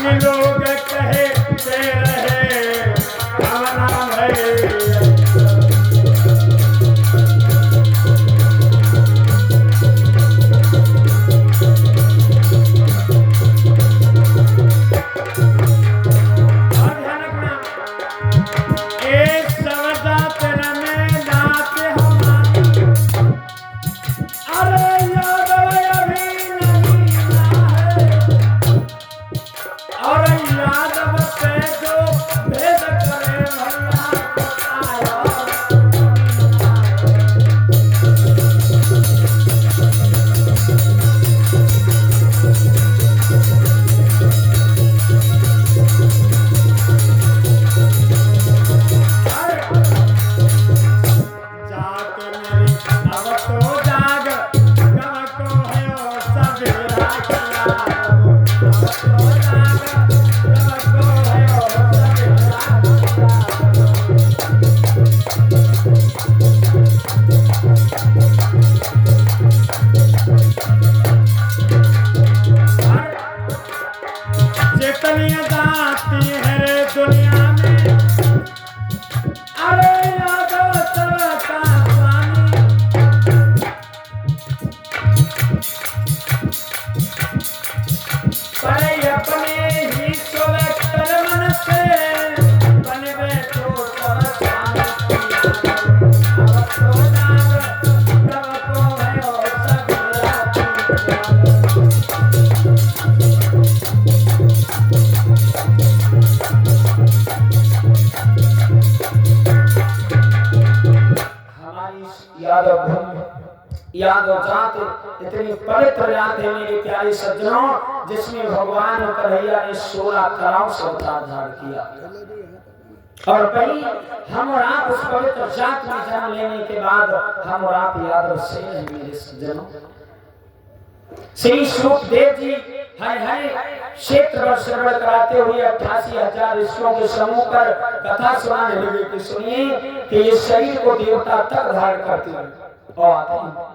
अन्य लोग कहते रहे हमारा है। यादव जात इतनी पवित्र जात है मेरे प्यारे सज्जनों, जिसमें भगवान कन्हैया ने 16 तालाब से अवतार धारण किया। और भाई हम और आप उस पवित्र जात में जन्म लेने के बाद हम और आप यादव से हैं मेरे सज्जनों। श्री सुखदेव जी हर हर क्षेत्र में श्रवण कराते हुए 88,000 ऋषियों के समूह पर कथा सुनाने लगे कि सुनिए कि ये शरीर को देवता तक धारण करते हैं और आते हैं।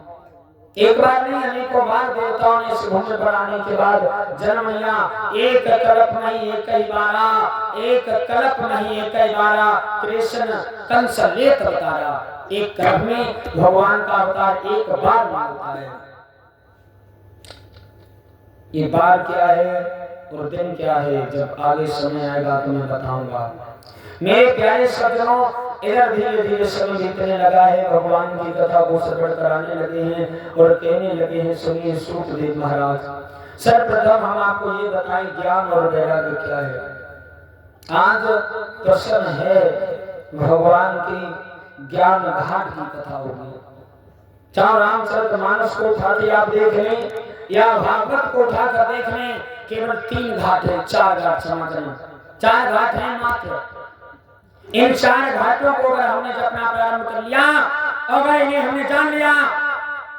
एक बार नहीं अनेकों बार देवताओं ने इस भूमि पर आने के बाद जन्म लिया। एक कल्प नहीं एक ही बारा, एक कल्प नहीं एक ही बारा, कृष्ण कंस लेत अवतारा। एक कल्प में भगवान का अवतार एक बार मारता है। ये बार क्या है और दिन क्या है, जब आगे समय आएगा तो मैं बताऊंगा। मेरे प्यारे सज्जनों, इधर धीरे धीरे समय बीतने लगा है। भगवान की कथा को श्रवण कराने लगे हैं और कहने लगे हैं, सुनिए सुखदेव महाराज, सर्वप्रथम हम आपको ये बताएं ज्ञान और वैराग्य क्या है। आज प्रश्न है भगवान की ज्ञान घाट की कथा होगी। चाहे रामचरितमानस को उठा के आप देख लें या भागवत को उठा कर देख लें, केवल 3 घाट है, 4 घाट समझना, 4 घाट है मात्र। इन 4 घाटों को अगर हमने जपना प्रारंभ कर लिया, अगर इन्हें हमने जान लिया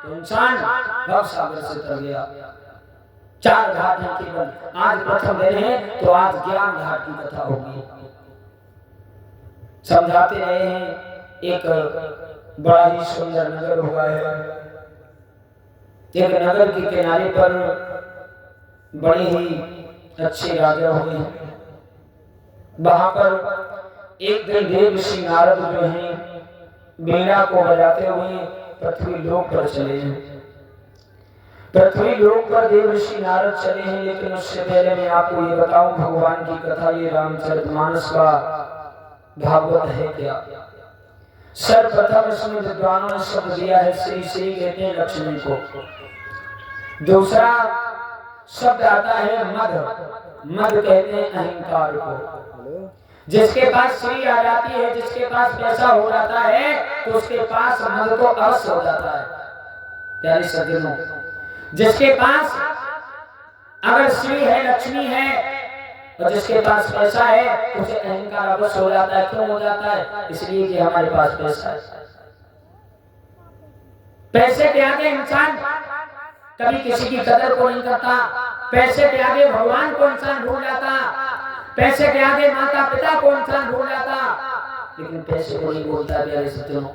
तो इंसान भव सागर से तर गया। 4 घाट है केवल। आज प्रथम दिन है तो आज ज्ञान घाट की कथा होगी। समझाते रहे हैं, एक बड़ा ही सुंदर नगर हुआ है। एक नगर के किनारे पर बड़े ही अच्छे राजा हुए हैं। वहां पर एक दिन देव ऋषि नारद जो हैं वीणा को बजाते हुए पृथ्वी लोक पर चले हैं। पृथ्वी लोक पर देव ऋषि नारद चले हैं, लेकिन उससे पहले मैं आपको ये बताऊं भगवान की कथा, ये रामचरितमानस का भागवत है क्या। सर्वप्रथम इसमें विद्वानों ने शब्द दिया है श्री श्री कहते हैं लक्ष्मी को। दूसरा शब्द आता है मद, मद कहते हैं अहंकार को। जिसके पास श्री आ जाती है, जिसके पास पैसा हो जाता है, तो उसके पास मद तो अवश्य हो जाता है। प्यारे सज्जनों, जिसके पास अगर श्री है, लक्ष्मी है, और जिसके पास पैसा है उसे अहंकार अवश्य हो जाता है। क्यों हो जाता है? इसलिए कि हमारे पास पैसा है। पैसे के आगे इंसान कभी किसी की कदर को नहीं करता। पैसे के आगे भगवान को इंसान भूल जाता। पैसे के आगे माता पिता को इंसान भूल जाता, लेकिन पैसे को नहीं भूलता। प्यारे सज्जनों,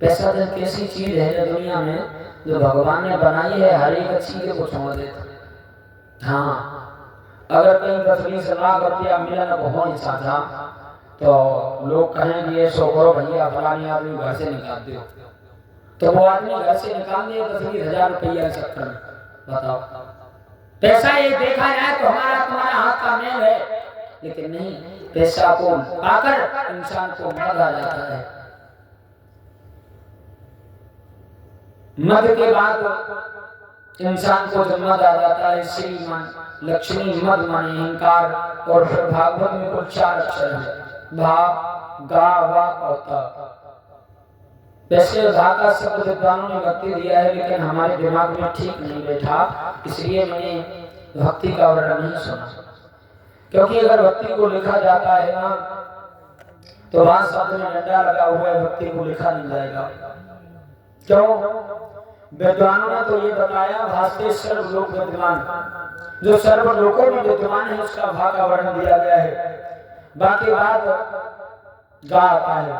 पैसा तो कैसी चीज है दुनिया में जो भगवान ने बनाई है, हर एक चीज को छोड़ देता। हाँ, अगर कहीं 10-20 लाख रुपया मिला को हो साझा तो लोग कहेंगे ये सो करो भैया फलानी आदमी घर से निकाल दो, तो वो आदमी घर से निकाल दिए 10-20 रुपया चक्कर में। बताओ पैसा ये देखा जाए तो हमारा तुम्हारा हाथ का मेल है, लेकिन नहीं, पैसा को पाकर इंसान को मद आ जाता है। मद के बाद इंसान को जब मद आ जाता है, श्रीमान लक्ष्मी मद माने अहंकार, और फिर भागवत में कुल 4 अक्षर है, भा गा वा और ता। वैसे भा का शब्द विद्वानों ने भक्ति दिया है, लेकिन हमारे दिमाग में ठीक नहीं बैठा, इसलिए मैंने भक्ति का वर्णन नहीं सुना। क्योंकि अगर भक्ति को लिखा जाता है ना तो वहां शब्द में डंडा लगा हुआ है, भक्ति को लिखा नहीं जाएगा। क्यों? विद्वानों ने तो ये बताया भास्ते सर्वलोक विद्वान, जो सर्वलोकों में विद्वान है उसका भा का वर्णन दिया गया है। बाकी बात गा आता है,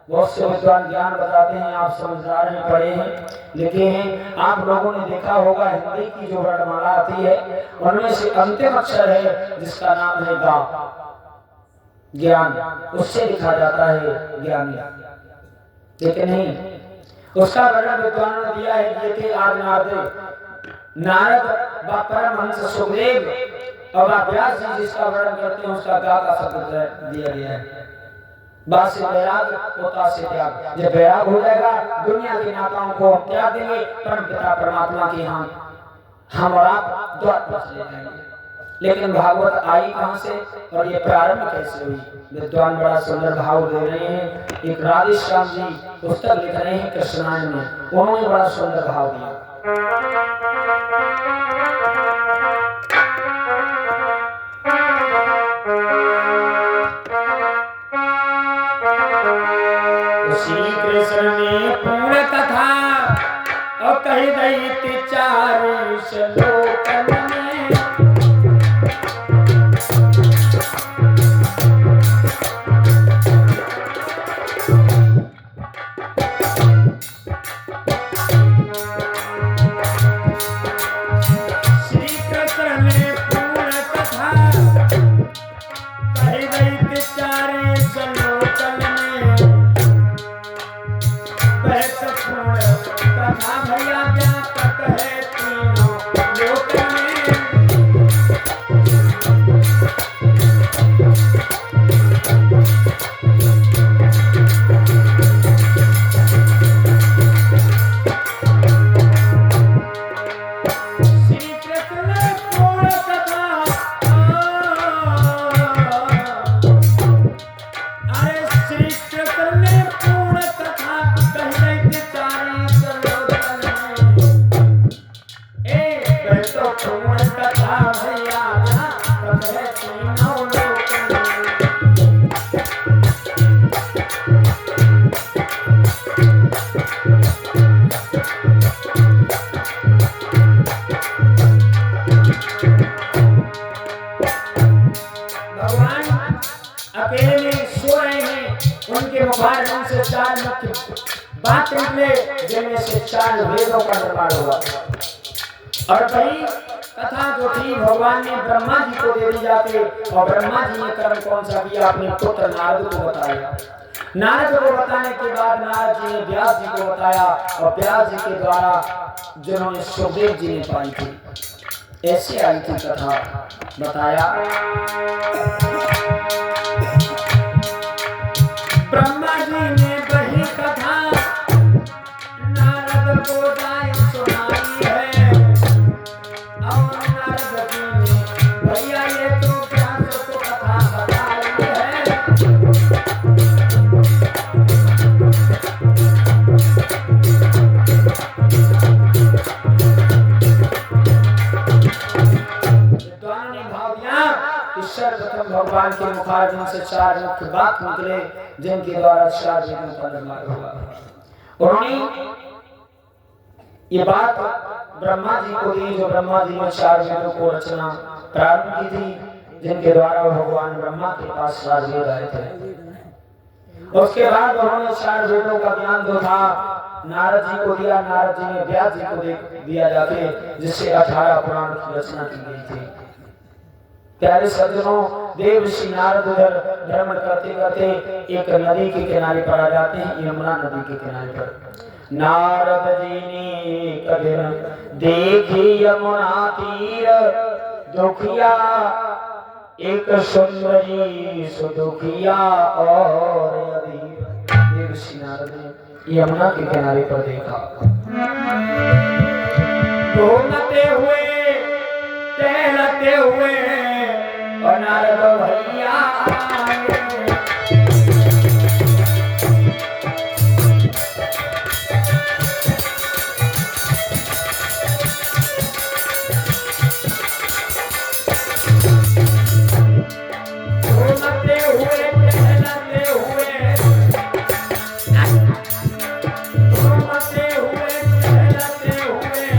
बहुत से विद्वान ज्ञान बताते हैं, आप समझदार हैं, पढ़े हैं, लिखे हैं। आप लोगों ने देखा होगा हिंदी की जो वर्णमाला आती है उनमें से अंतिम अक्षर है जिसका नाम है गा, ज्ञान, उससे लिखा जाता है ज्ञानी। लेकिन नहीं, उसका वर्णन विद्वानों ने दिया है। ये थे आदि नारद व परमहंस सुखदेव और व्यास जी जिसका वर्णन करते हैं उसका गा का शब्द दिया गया है। बा से बैराग, पोता से त्याग। जब बैराग हो जाएगा दुनिया के नाताओं को हम त्याग देंगे, परम पिता परमात्मा के हम और आप द्वार पर चले जाएंगे। लेकिन भागवत आई कहां से और ये प्रारंभ कैसे हुई? विद्वान बड़ा सुंदर भाव दे रहे हैं। एक राधे श्याम जी पुस्तक लिख रहे हैं कृष्णायन में, उन्होंने बड़ा सुंदर भाव दिया। श्री कृष्ण ने पूर्ण कथा और कही दैत्य 4 श्लोकन में। बात निकले जिनमें से 4 वेदों का निर्माण हुआ। और भाई कथा जो थी भगवान ने ब्रह्मा जी को दे दी जाके, और ब्रह्मा जी ने कर्म कौन सा किया? अपने पुत्र नारद को बताया। नारद को बताने के बाद नारद जी ने व्यास जी को बताया, और व्यास जी के द्वारा जिन्होंने सुखदेव जी ने पाई थी। ऐसी आई थी कथा। बताया ब्रह्मा जी ने वही कथा नारद को दाई सुनाई है, और नारद जी ने भैया ये तो व्यास को कथा बताई है। विद्वानों ने भाव दिया कि सर्वप्रथम भगवान के मुखारबिंद से 4 मुख्य वाक्य निकले जिनके द्वारा 4 वेदों का निर्माण हुआ। उन्होंने ये बात ब्रह्मा जी को दी, जो ब्रह्मा जी ने 4 वेदों को रचना प्रारंभ की थी, जिनके द्वारा भगवान ब्रह्मा के पास 4 वेद आए थे। उसके बाद उन्होंने 4 वेदों का ज्ञान जो था नारद जी को दिया। नारद जी ने व्यास जी को दिया जाके, जिससे 18 पुराण की रचना की गई थी। प्यारे सज्जनों, देवर्षि नारद उधर भ्रमण करते करते एक नदी के किनारे पर आ जाते हैं, यमुना नदी के किनारे पर। नारद जी ने कभी देखी यमुना तीर, दुखिया एक सुंदरी सुदुखिया और अधीर। देवर्षि नारद ने यमुना के किनारे पर देखा, घूमते हुए टहलते हुए और नारद भैया घूमते हुए टहलते हुए घूमते हुए टहलते हुए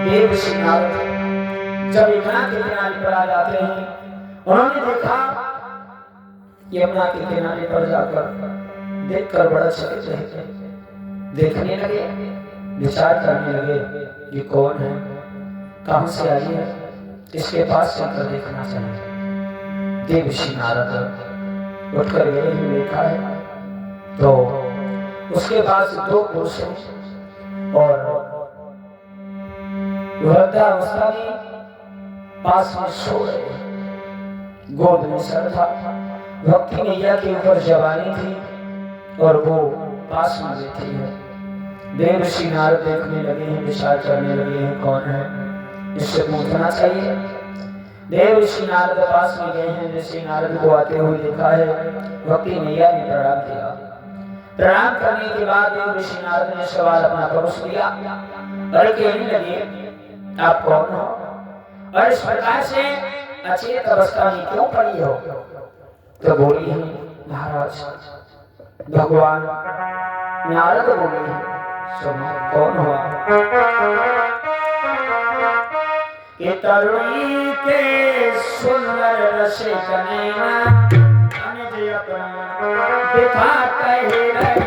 देवर्षि नारद जब यमुना के किनारे पर आ जाते हैं, उन्होंने देखा यमुना के किनारे पर जाकर देखकर बड़ा चकित रहे, देखने लगे, विचार करने लगे, ये कौन है, कहां से आई है, इसके पास चलकर देखना चाहिए। देवर्षि नारद उठकर गए ही देखा है तो उसके पास दो पुरुष और वृद्धावस्था में पास में सो रहे, गोद में सर था, भक्ति मैया के ऊपर जवानी थी और वो पास में बैठी है। देवर्षि नारद देखने लगे हैं, विचार करने लगे हैं, कौन है, इससे पूछना चाहिए। देवर्षि नारद पास में गए हैं, ऋषि नारद को आते हुए देखा है, भक्ति मैया ने प्रणाम किया। प्रणाम करने के बाद देवर्षि नारद ने सवाल अपना परोस लिया और कहने लगे, आप कौन हो और इस प्रकार से अचेत अवस्था में क्यों पड़ी हो? तो बोली है, महाराज भगवान नारद बोले हैं, सुनो कौन हुआ? कि तरुणी के सुंदर रसिक नैना अनुज अपना बिठा कहे रहे।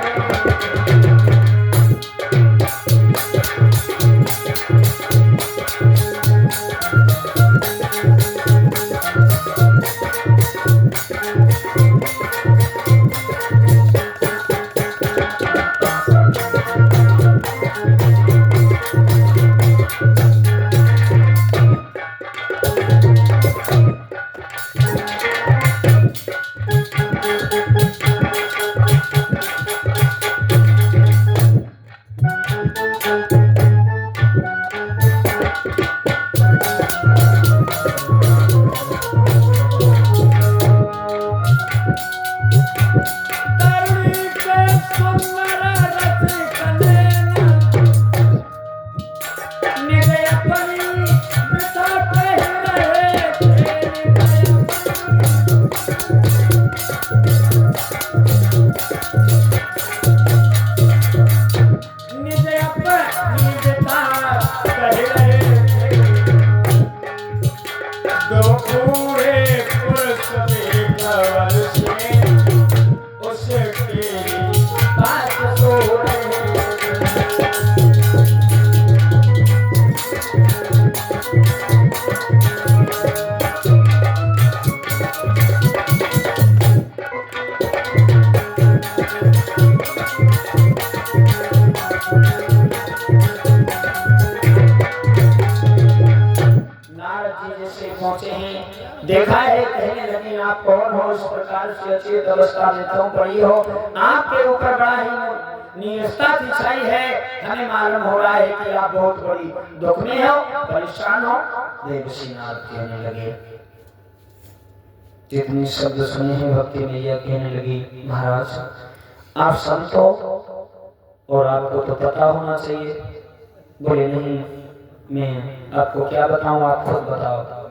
देखा है, कहने लगी आप कौन हो, इस प्रकार से अचेत अवस्था में क्यों पड़ी हो, आपके ऊपर बड़ा ही नियस्ता की छाई है, हमें मालूम हो रहा है कि आप बहुत बड़ी दुख में हो, परेशान हो। देवसी नारद कहने लगे, जितने शब्द सुने हैं भक्ति मैया कहने लगी, महाराज आप संत हो और आपको तो पता होना चाहिए। बोले नहीं, मैं आपको क्या बताऊं, आप खुद बताओ।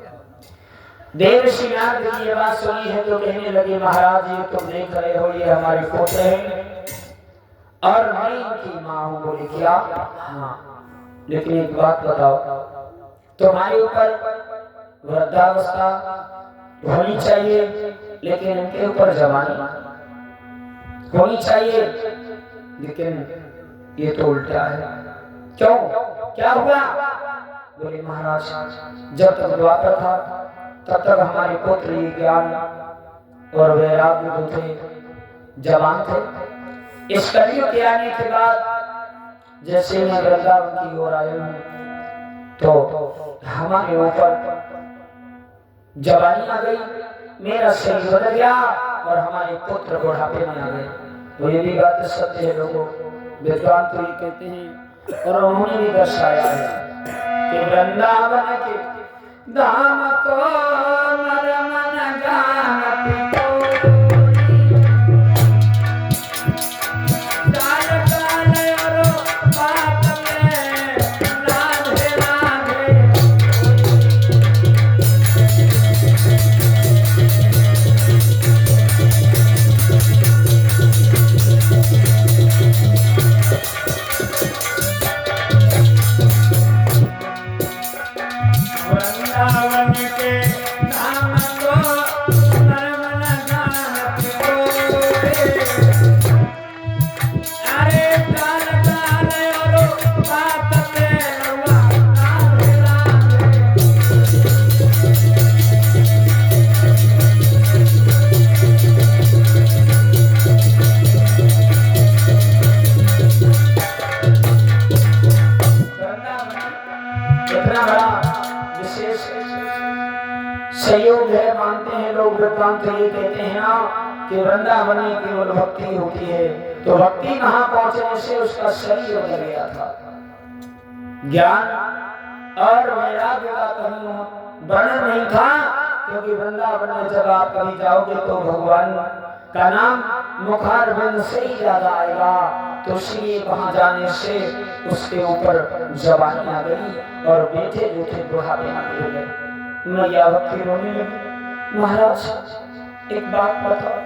देवसी नारद की ये बात सुनी है तो कहने लगे, महाराज ये तुम देख रहे हो, ये हमारे पुत्र हैं और मैं इनकी माँ हूँ। बोले क्या? हाँ, लेकिन एक बात बताओ, तुम्हारे ऊपर वृद्धावस्था होनी चाहिए लेकिन इनके ऊपर जवानी होनी चाहिए, लेकिन ये तो उल्टा है। क्यों, क्या हुआ? बोले महाराज जब तक द्वापर था तब तक हमारे पुत्र ये ज्ञान और वैराग्य जो थे, जवान थे। इस कलयुग के आने के बाद जैसे मैं वृंदावन की ओर आया हूँ तो हमारे ऊपर जवानी आ गई, मेरा शरीर बदल गया और हमारे पुत्र बुढ़ापे में आ गए। तो ये भी बात सत्य है लोगों, विद्वान तो ये कहते हैं और उन्होंने भी दर्शाया है कि वृंदावन के धाम को मर मन जानती संयोग है, मानते हैं लोग। विद्वान तो ये कहते हैं ना कि वृंदावन में केवल भक्ति होती है, तो भक्ति कहाँ पहुंचने से उसका शरीर बदल गया था। ज्ञान और वैराग्य का कहीं वर्णन नहीं था, क्योंकि वृंदावन में जब आप कभी जाओगे तो भगवान का नाम मुखारबिंद से ही ज्यादा आएगा, तो इसलिए वहां जाने से उसके ऊपर जवानी आ गई और बैठे बैठे बुढ़ापे में गिर गए। मैया भक्ति रोने लगी, महाराज एक बात बताओ,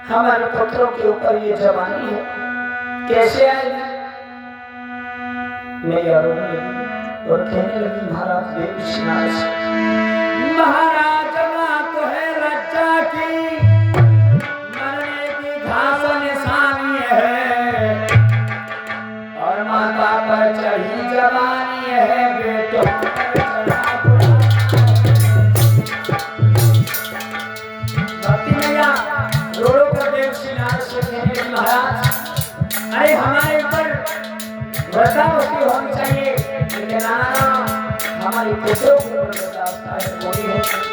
हमारे पुत्रों के ऊपर ये जवानी है कैसे आएगी? मैया रोने लगी और कहने लगी, महाराज देवसी नारद, महाराज को है लज्जा की, मरने की घास निशानी है और माता पर चढ़ी जवानी है, बेटों अरे हमारे ऊपर वृद्धावस्था होनी चाहिए, लेकिन हमारी पुत्रों के ऊपर वृद्धावस्था है।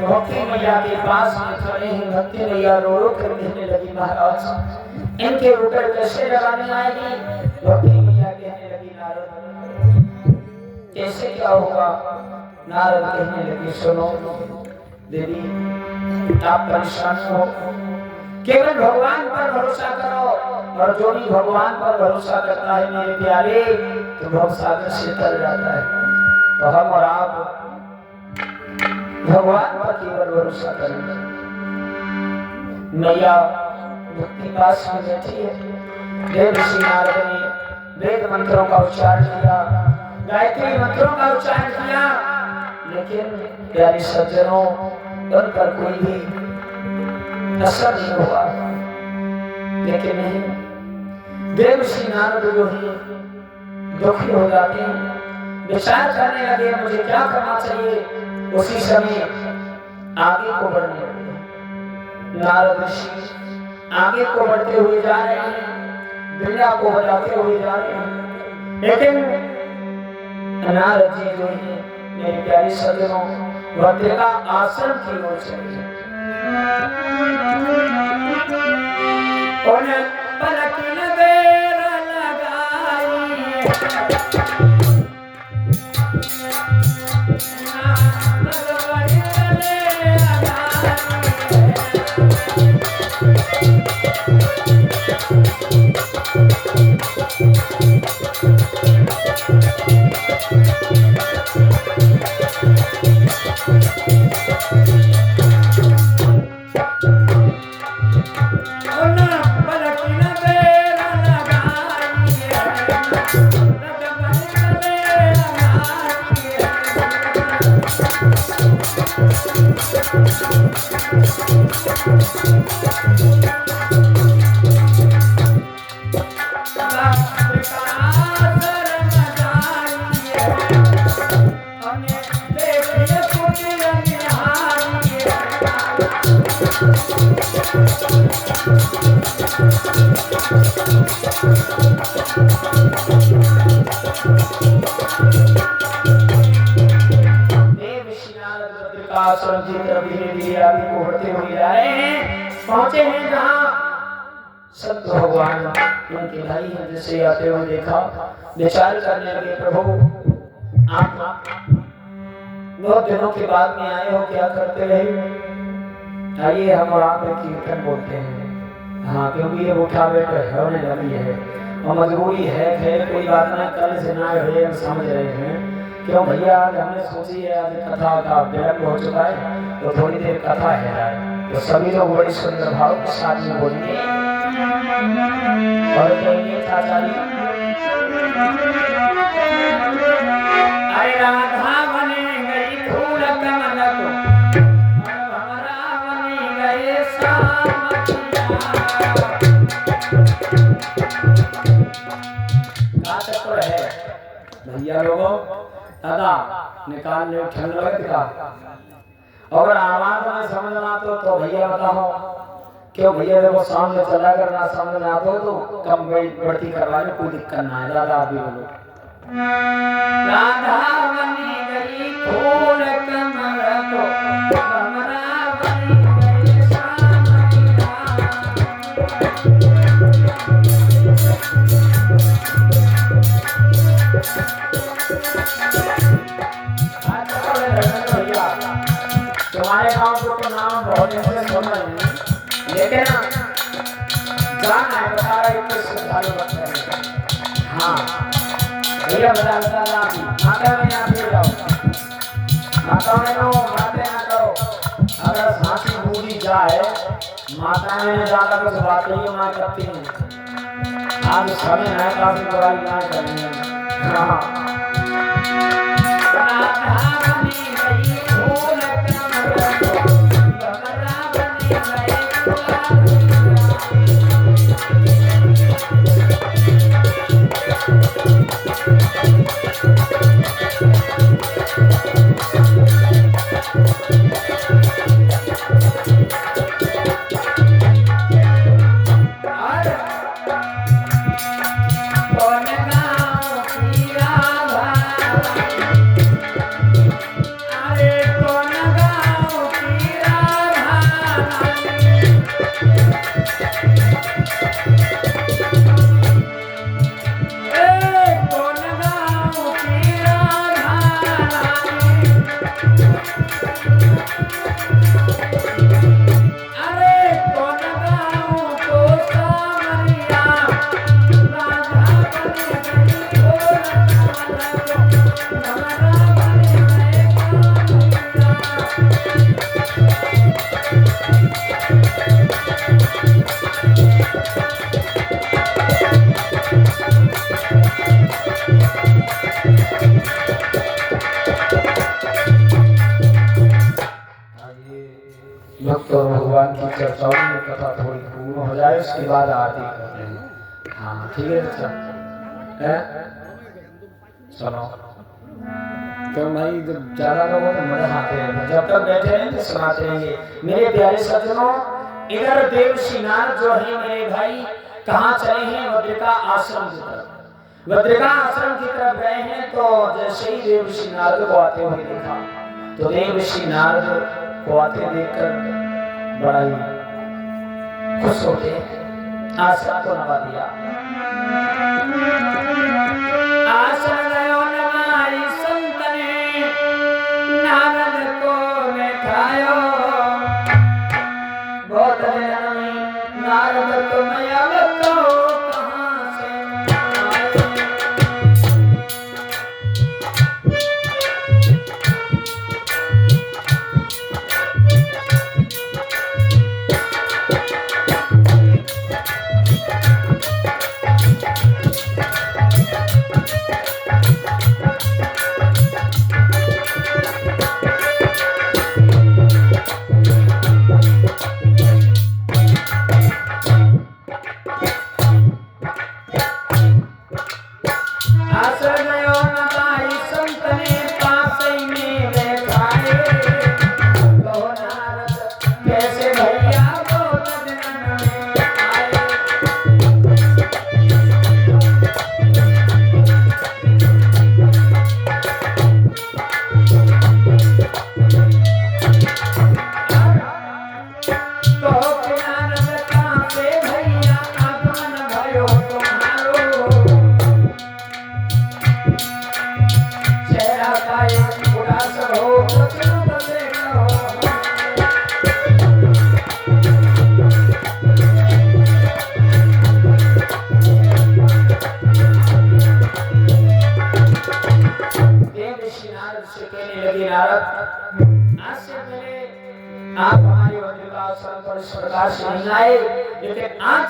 भक्ति मैया के पास में खड़े हैं। भक्ति मैया रो रो कर कहने लगी महाराज इनके ऊपर कैसे लगाने आएगी। भक्ति मैया कहने लगी नारद कैसे क्या होगा। नारद कहने लगी सुनो देवी आप परेशान हो केवल भगवान पर भरोसा करो और जो भी भगवान पर भरोसा करता है मेरे प्यारे तो भव सागर से तर जाता है। तो हम और आप भगवान पर केवल भरोसा करें। मैया भक्ति पास में बैठी है। देव ऋषि नारद ने वेद मंत्रों का उच्चारण किया गायत्री मंत्रों का उच्चारण किया लेकिन प्यारे सज्जनों उन पर कोई भी असर नहीं हुआ। लेकिन नहीं देव ऋषि नारद जो है दुखी हो जाते हैं विचार करने लगे मुझे क्या करना चाहिए। उसी समय आगे को बढ़ने लगे। नारद ऋषि आगे को बढ़ते हुए जा रहे हैं वीणा को बजाते हुए जा रहे हैं लेकिन नारद जी जो है मेरे प्यारे सज्जनों वह आश्रम की ओर चले। पलक न देर लगाई आश्रम की तरफ धीरे-धीरे आगे को बढ़ते हुए जा रहे हैं। पहुंचे हैं जहां संत भगवान उनके भाई हैं जिसे आते हुए देखा विचार करने लगे प्रभु आप बहुत दिनों के बाद में आए हो क्या करते रहे। आइए हम और आप कीर्तन बोलते हैं। हाँ क्योंकि ये उठा बैठे होने लगी है और मजबूरी है कोई बात ना कल से ना है समझ रहे हैं क्यों भैया आज हमने सोची है आज कथा का विलंब हो चुका है तो थोड़ी देर कथा है तो सभी लोग बड़ी सुंदर भाव के साथ में बोलेंगे और कहेंगे चाचा जी अरे राधा बने गई फूल कमल को भंवरा बने गए सामतिया है भैया लोगों दादा निकाल ले ठंड लगेगा और आवाज में समझना तो भैया बताओ क्यों भैया देखो सामने चला करना समझ में आता तो कम बढ़ती करवा ले कोई दिक्कत ना है। दादा अभी बोलो राधा बनी गई फूल कमल को भंवरा बनी गई सामतिया तुम्हारे गांव को तो नाम बहुत ऐसे सुना है लेकिन जान है बता रहा है कि श्रद्धालु बन रहे हैं। हाँ भैया बता माता में ना फिर जाओ माता में नो माते ना करो अगर सांसी बूढ़ी जाए माता में ज्यादा कुछ बात नहीं माँ करती है। आज समय है काफी बुराई ना करेंगे। हाँ भक्तों भगवान की चर्चाओं में कथा थोड़ी पूर्ण हो जाए उसके बाद आरती करते हैं। हाँ ठीक है अच्छा है सुनो क्यों भाई जब ज्यादा लोग हो तो मजा आते हैं जब तक बैठे हैं तो सुनाते रहेंगे। मेरे प्यारे सज्जनों इधर देवर्षि नारद जो है मेरे भाई कहाँ चले हैं बद्रिका आश्रम की तरफ। बद्रिका आश्रम की तरफ गए हैं तो जैसे ही देवर्षि नारद को आते हुए देखा तो देवर्षि नारद को आते देखकर बड़ा ही खुश होते आश्रम को नवा दिया। आश्रम गयो नवाई संत ने नारद को बैठायो बहुत दिन में नारद को मैं तो कहां से आप हमारे बद्रिका आश्रम पर इस प्रकार से नहीं आए लेकिन आज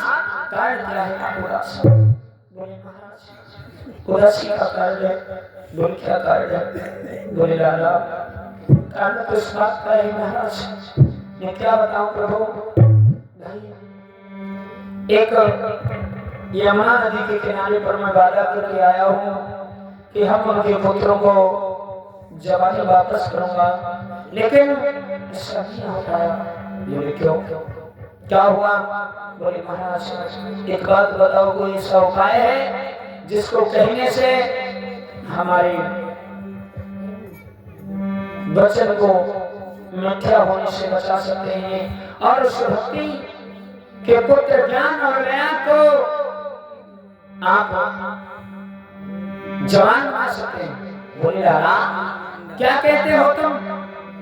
कारण क्या है आपको बोले महाराज उदासी का कारण है। बोले क्या कारण है? बोले लाला कारण तो इस बात का है महाराज मैं क्या बताऊं प्रभु। एक यमुना नदी के किनारे पर मैं वादा करके आया हूँ कि हम उनके पुत्रों को जवानी वापस करूंगा लेकिन ऐसा नहीं हो पाया। बोले क्यों क्या हुआ? बोले महाराज एक बात बताओ कोई ऐसा उपाय है जिसको कहने से हमारे वचन को मिथ्या होने से बचा सकते हैं और उस भक्ति के पुत्र ज्ञान और दया को आप जवान बना सकते हैं। बोले लाला क्या कहते हो तुम?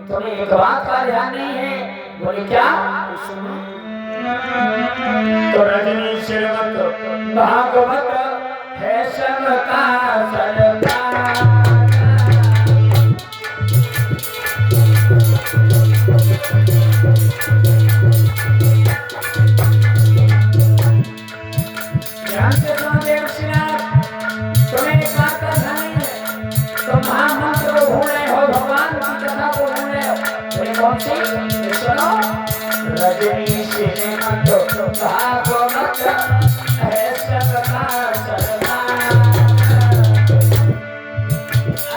तुम्हें एक बात का ध्यान नहीं है। बोले क्या? तो रजनी श्रीमत भागवत है सबका सरदार। ध्यान से सुनो देवश्रीनाथ तुम्हें एक बात का ध्यान नहीं है। तुम महामंत्र को भूल रहे हो भगवान की कथा को भूल रहे हो। कौन सी? सुनो रजनी श्रीमत भागवत है सबका सरदार।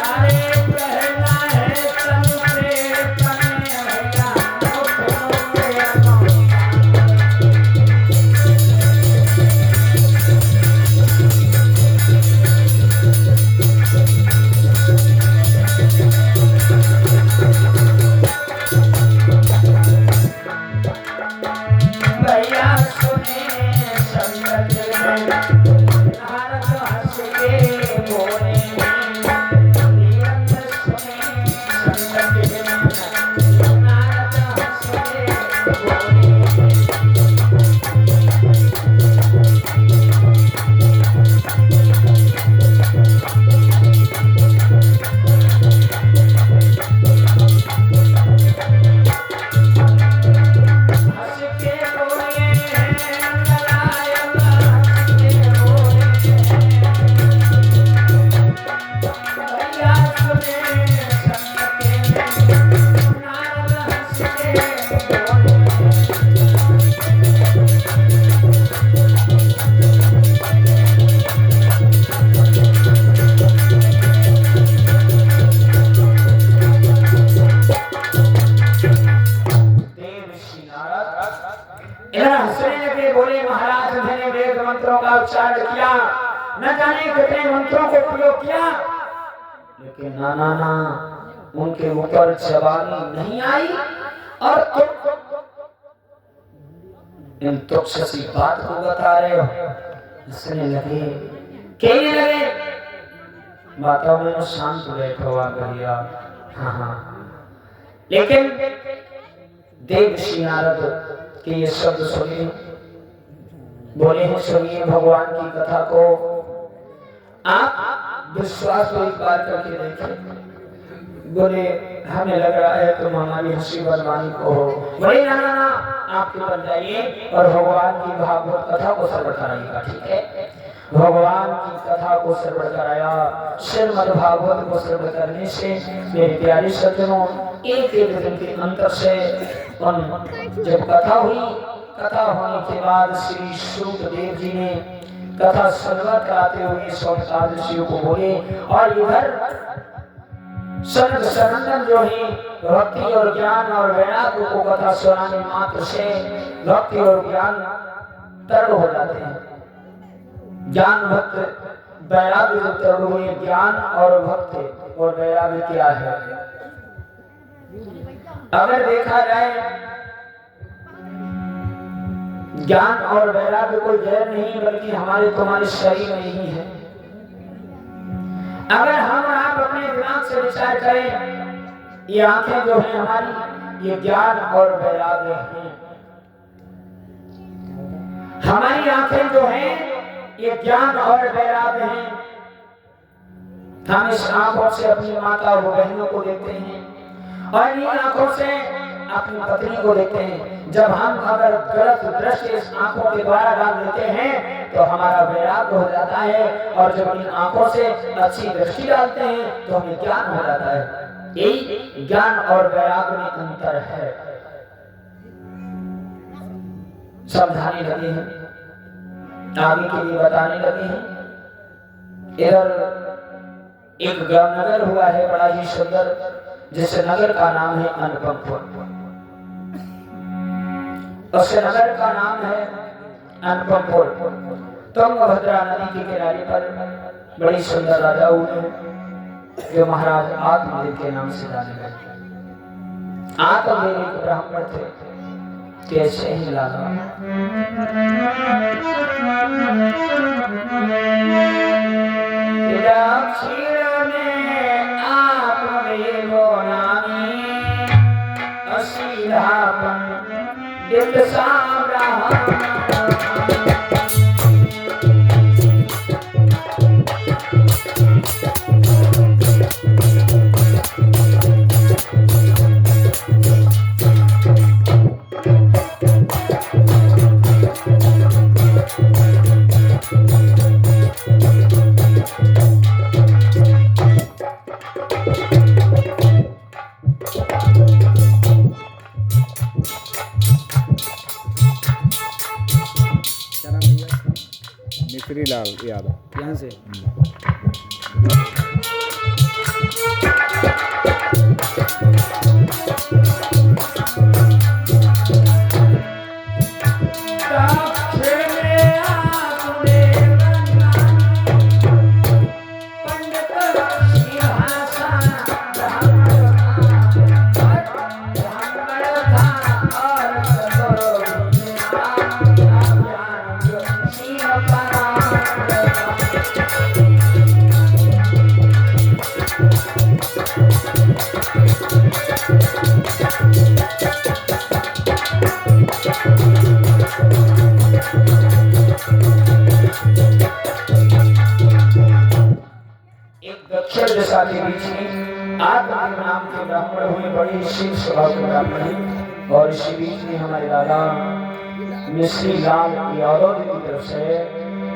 अरे कहना है सबसे कने भैया उच्चारण किया, न जाने कितने मंत्रों को प्रयोग किया, लेकिन ना उनके ऊपर जवानी नहीं आई। और इन तुच्छ सी बात को बता रहे हो। हंसने लगे, कहने लगे, माता में शांत बैठो आ भैया। हाँ, लेकिन देवऋषि नारद के ये शब्द सुनिए, बोले हैं सुनिए भगवान की कथा को, आप विश्वास को एक बार करके देखें। बोले हमें लग रहा है तुम हमारी हंसी बदमानी को हो। बोले ना आप बन जाइए और भगवान की भागवत कथा को श्रवण कराइएगा, ठीक है। भगवान की कथा को श्रवण कराया। श्रीमद् भागवत को श्रवण करने से मेरे प्यारे सज्जनों, एक दिन के अंतर से जब कथा हुई, कथा होने के बाद श्री सूतदेव जी ने कथा श्रवण कराते हुए सौनकादि ऋषियों को बोले, और इधर सनक सनंदन जो है भक्ति और ज्ञान और वैराग्य को कथा सुनाने मात्र से भक्ति और ज्ञान तरल हो जाते हैं। ज्ञान भक्त वैराग्य जो तरल हुए, ज्ञान और भक्ति और वैराग्य क्या है? अगर देखा जाए ज्ञान और वैराग्य कोई जहर नहीं, बल्कि हमारे तुम्हारे शरीर में ही है। अगर हम आप अपने दिमाग से विचार करें, ये आंखें जो है हमारी, ये ज्ञान और वैराग्य है। हमारी आंखें जो हैं ये ज्ञान और वैराग्य हैं। हम इस आंखों से अपनी माता और बहनों को देखते हैं और इन आंखों से अपनी पत्नी को देखते हैं। जब हम अगर गलत दृष्टि इस आंखों के द्वारा डाल देते हैं तो हमारा वैराग्य हो जाता है, और जब इन आंखों से अच्छी दृष्टि डालते हैं तो हमें ज्ञान हो जाता है। यही ज्ञान और वैराग्य में अंतर है। समझाने लगे हैं, आगे के लिए बताने लगे हैं। इधर एक नगर हुआ है बड़ा ही सुंदर, जिस नगर का नाम है अनुपमपुर। उस नगर का नाम है अनुपमपुर। तुंगभद्रा नदी के किनारे पर बड़ी सुंदर राजा हुए जो महाराज आत्मदेव के नाम से जाने गए। आत्मदेव एक ब्राह्मण थे, कैसे ही लाला दक्षिण में आत्मदेव नामी असीधापन मिस्री लाल यादव यहाँ से नाम के ब्राह्मण हुए, बड़े शील स्वभाव के ब्राह्मण हैं। और इसी बीच में हमारे दादा मिश्री लाल यादव जी की तरफ से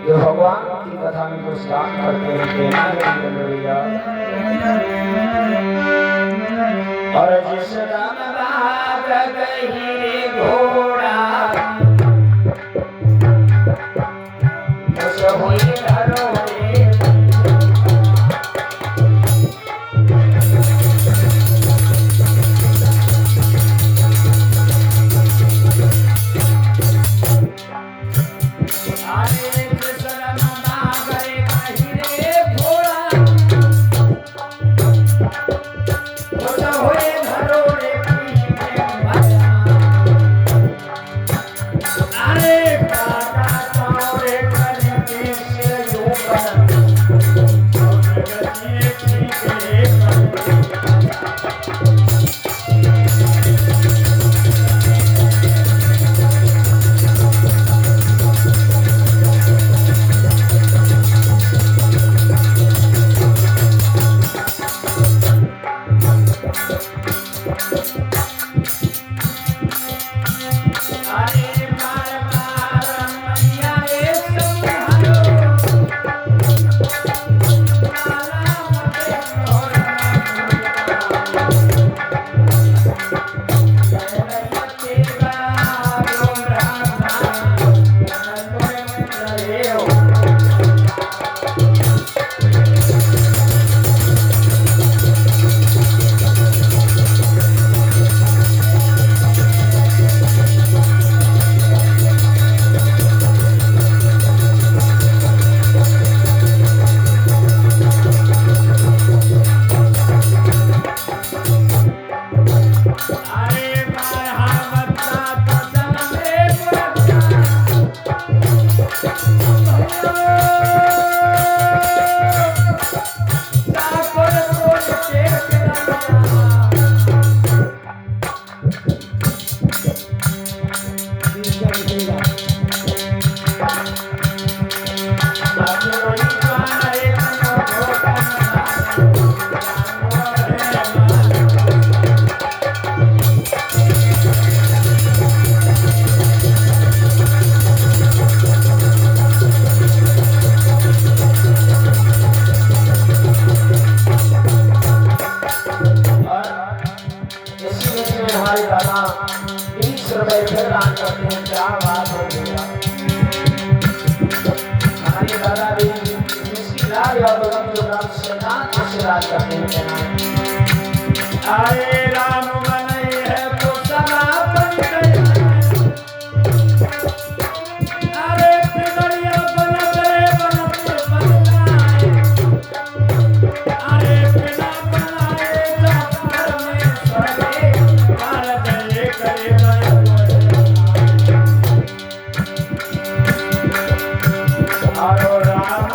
जो भगवान की कथा में कुछ दान करते हैं, और जिस राम बाग गही घोड़ा उस हुई घरों Hare Krishna आए राम बनई है तो सनातन अरे फिगड़िया बनत रे बनत बनाए अरे बिना बनाए जाकर में सड़े मार गए करे आरो राम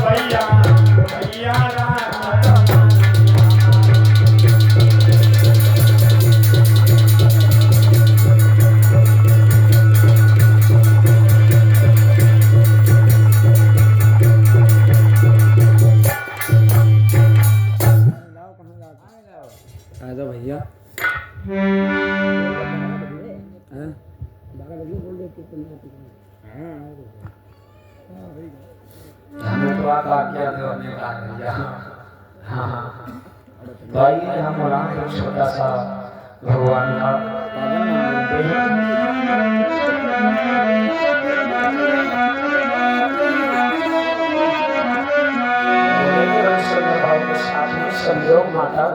भैया भैया आजा भैया हमें तो आज्ञा दो भैया। हाँ तो आइए हम बुलाएं एक छोटा सा भगवान का पावन नाम लेते हैं सब लोग माता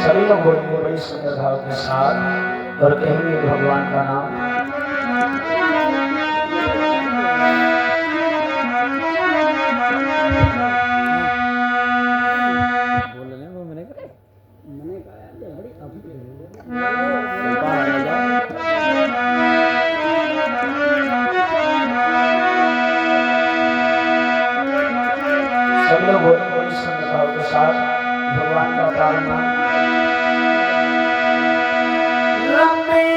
सभी लोग बोलेंगे बड़ी सुंदर भाव के साथ और कहेंगे भगवान का नाम। सब लोग बोलेंगे बड़ी सुंदर भाव के साथ भगवान का पावन नाम। लंबी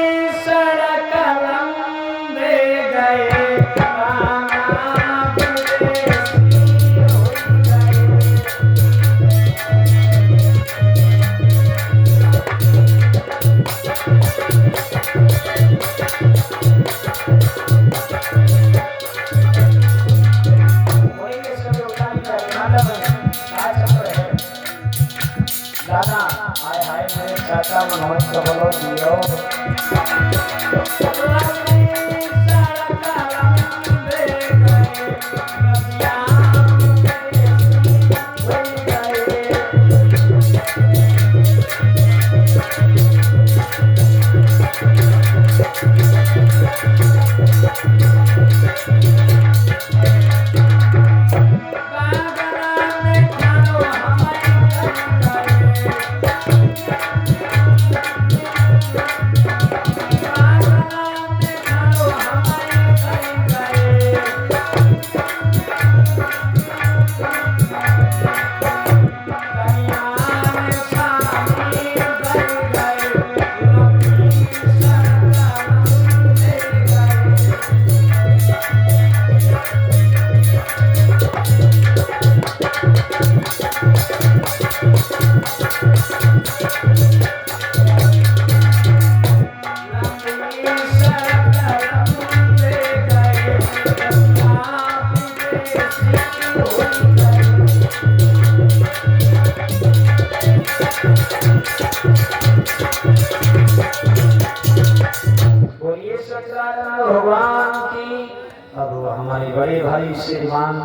सड़क लंबे गए दादा हाय हाय मेरे चाचा मनोज को बोलो जियो। लंबी सड़क लंबे गए बोलिए सत्यनारायण भगवान की। अब हमारे बड़े भाई श्रीमान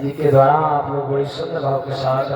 जी के द्वारा आप लोग बड़े सुंदर भाव के साथ